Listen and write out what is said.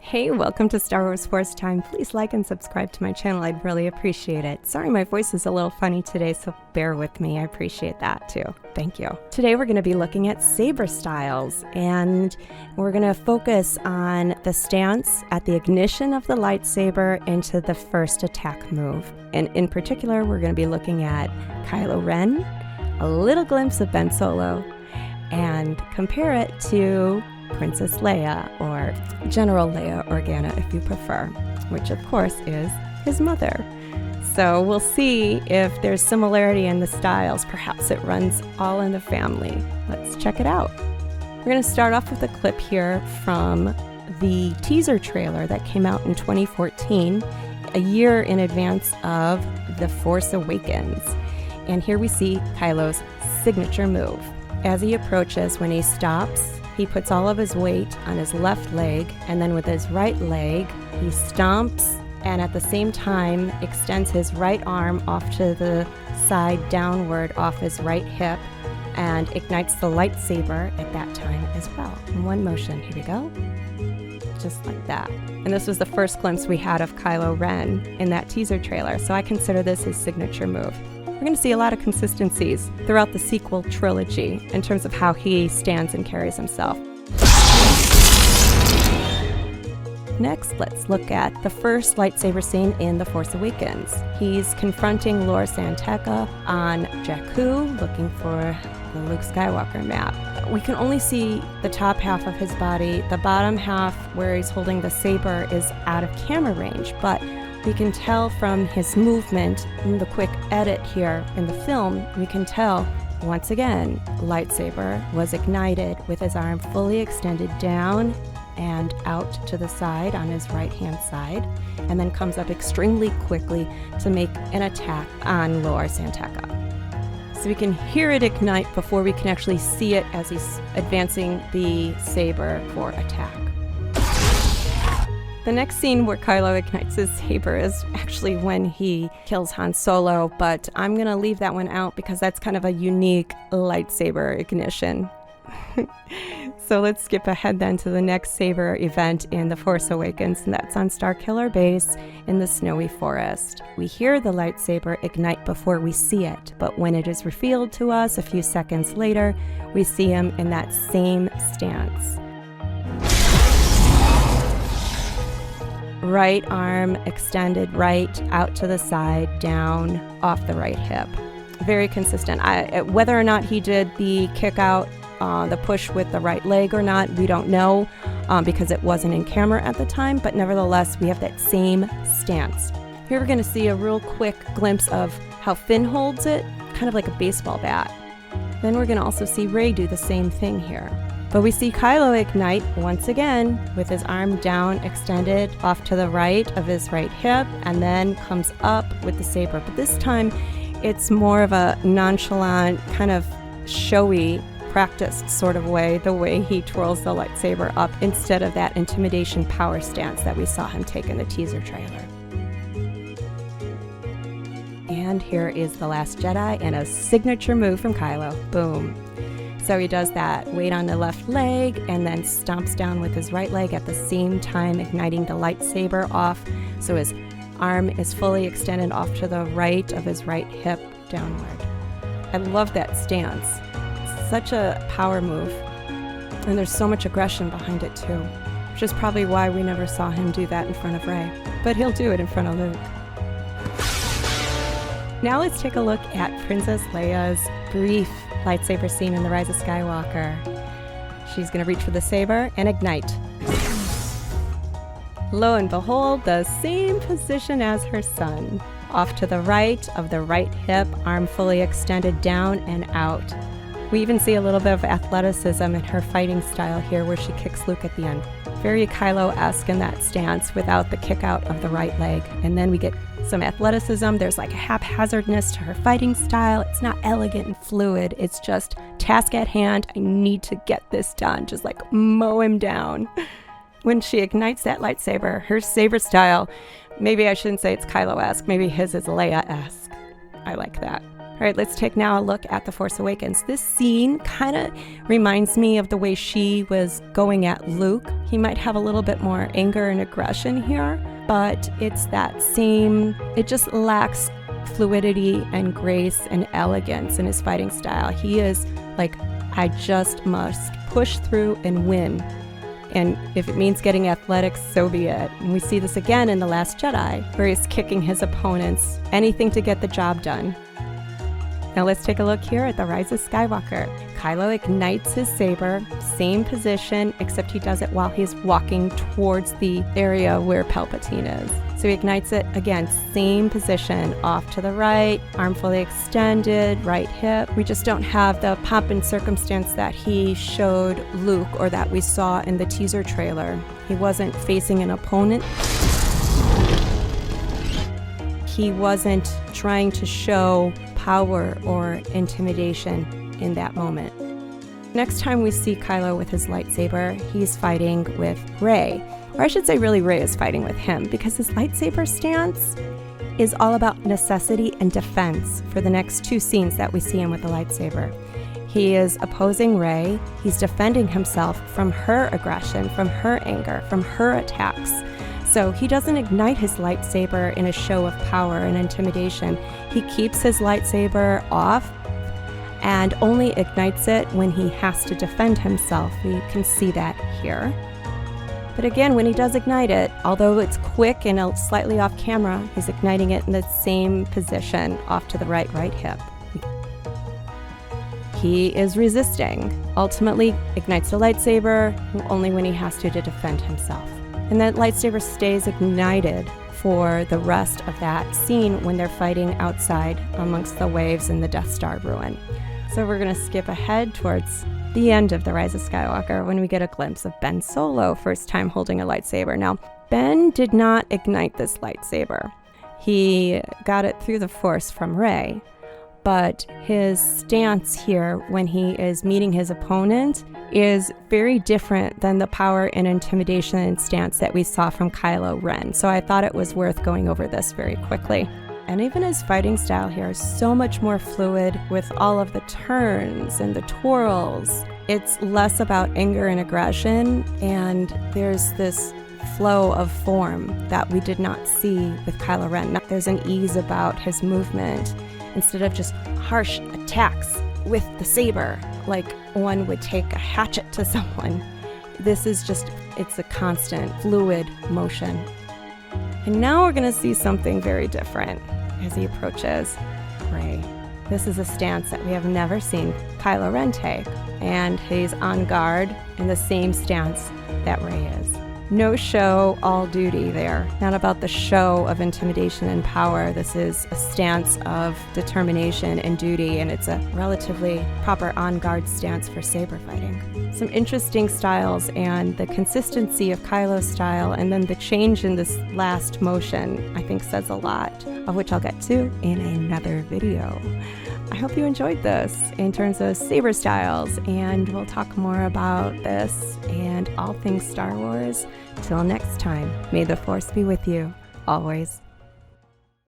Hey, welcome to Star Wars Force Time. Please like and subscribe to my channel. I'd really appreciate it. Sorry, my voice is a little funny today, so bear with me. I appreciate that too. Thank you. Today we're going to be looking at saber styles, and we're going to focus on the stance at the ignition of the lightsaber into the first attack move. And in particular, we're going to be looking at Kylo Ren, a little glimpse of Ben Solo, and compare it to Princess Leia, or General Leia Organa if you prefer, which of course is his mother. So we'll see if there's similarity in the styles. Perhaps it runs all in the family. Let's check it out. We're going to start off with a clip here from the teaser trailer that came out in 2014, a year in advance of The Force Awakens. And here we see Kylo's signature move. As he approaches, when he stops, he puts all of his weight on his left leg, and then with his right leg, he stomps and at the same time extends his right arm off to the side downward off his right hip and ignites the lightsaber at that time as well. In one motion, here we go. Just like that. And this was the first glimpse we had of Kylo Ren in that teaser trailer, so I consider this his signature move. We're going to see a lot of consistencies throughout the sequel trilogy in terms of how he stands and carries himself. Next, let's look at the first lightsaber scene in The Force Awakens. He's confronting Lor San Tekka on Jakku, looking for the Luke Skywalker map. We can only see the top half of his body. The bottom half, where he's holding the saber, is out of camera range, but we can tell from his movement in the quick edit here in the film, we can tell, once again, lightsaber was ignited with his arm fully extended down and out to the side on his right-hand side, and then comes up extremely quickly to make an attack on Lor San Tekka. So we can hear it ignite before we can actually see it as he's advancing the saber for attack. The next scene where Kylo ignites his saber is actually when he kills Han Solo, but I'm going to leave that one out because that's kind of a unique lightsaber ignition. So let's skip ahead then to the next saber event in The Force Awakens, and that's on Starkiller Base in the snowy forest. We hear the lightsaber ignite before we see it, but when it is revealed to us a few seconds later, we see him in that same stance. Right arm extended right out to the side, down off the right hip. Very consistent. Whether or not he did the kick out, the push with the right leg or not, we don't know because it wasn't in camera at the time, but nevertheless, we have that same stance. Here we're going to see a real quick glimpse of how Finn holds it, kind of like a baseball bat. Then we're going to also see Rey do the same thing here. But we see Kylo ignite once again with his arm down, extended off to the right of his right hip, and then comes up with the saber. But this time, it's more of a nonchalant, kind of showy, practiced sort of way, the way he twirls the lightsaber up instead of that intimidation power stance that we saw him take in the teaser trailer. And here is The Last Jedi and a signature move from Kylo. Boom. So he does that weight on the left leg and then stomps down with his right leg at the same time, igniting the lightsaber off. So his arm is fully extended off to the right of his right hip downward. I love that stance. It's such a power move. And there's so much aggression behind it too, which is probably why we never saw him do that in front of Rey. But he'll do it in front of Luke. Now let's take a look at Princess Leia's brief lightsaber scene in The Rise of Skywalker. She's going to reach for the saber and ignite. Lo and behold, the same position as her son. Off to the right of the right hip, arm fully extended down and out. We even see a little bit of athleticism in her fighting style here where she kicks Luke at the end. Very Kylo-esque in that stance without the kick out of the right leg. And then we get some athleticism. There's like a haphazardness to her fighting style. It's not elegant and fluid. It's just task at hand. I need to get this done. Just like mow him down. When she ignites that lightsaber, her saber style, maybe I shouldn't say it's Kylo-esque. Maybe his is Leia-esque. I like that. All right, let's take now a look at The Force Awakens. This scene kind of reminds me of the way she was going at Luke He might have a little bit more anger and aggression here, but it's that same, it just lacks fluidity and grace and elegance in his fighting style. He is like, I just must push through and win. And if it means getting athletics, so be it. And we see this again in The Last Jedi, where he's kicking his opponents, anything to get the job done. Now let's take a look here at The Rise of Skywalker. Kylo ignites his saber, same position, except he does it while he's walking towards the area where Palpatine is. So he ignites it, again, same position, off to the right, arm fully extended, right hip. We just don't have the pomp and circumstance that he showed Luke or that we saw in the teaser trailer. He wasn't facing an opponent. He wasn't trying to show power or intimidation in that moment. Next time we see Kylo with his lightsaber, he's fighting with Rey. Or I should say really Rey is fighting with him, because his lightsaber stance is all about necessity and defense for the next two scenes that we see him with the lightsaber. He is opposing Rey, he's defending himself from her aggression, from her anger, from her attacks. So he doesn't ignite his lightsaber in a show of power and intimidation. He keeps his lightsaber off and only ignites it when he has to defend himself. We can see that here. But again, when he does ignite it, although it's quick and slightly off camera, he's igniting it in the same position, off to the right hip. He is resisting. Ultimately, ignites the lightsaber only when he has to defend himself. And that lightsaber stays ignited for the rest of that scene when they're fighting outside amongst the waves in the Death Star ruin. So we're going to skip ahead towards the end of The Rise of Skywalker when we get a glimpse of Ben Solo, first time holding a lightsaber. Now, Ben did not ignite this lightsaber. He got it through the Force from Rey. But his stance here when he is meeting his opponent is very different than the power and intimidation stance that we saw from Kylo Ren. So I thought it was worth going over this very quickly. And even his fighting style here is so much more fluid with all of the turns and the twirls. It's less about anger and aggression, and there's this flow of form that we did not see with Kylo Ren. There's an ease about his movement instead of just harsh attacks with the saber like one would take a hatchet to someone. This is just, it's a constant fluid motion. And now we're going to see something very different as he approaches Rey. This is a stance that we have never seen Kylo Ren take, and he's on guard in the same stance that Rey is. No show, all duty there. Not about the show of intimidation and power. This is a stance of determination and duty, and it's a relatively proper on-guard stance for saber fighting. Some interesting styles, and the consistency of Kylo's style, and then the change in this last motion, I think says a lot, of which I'll get to in another video. I hope you enjoyed this in terms of saber styles, and we'll talk more about this and all things Star Wars. Till next time, may the Force be with you, always.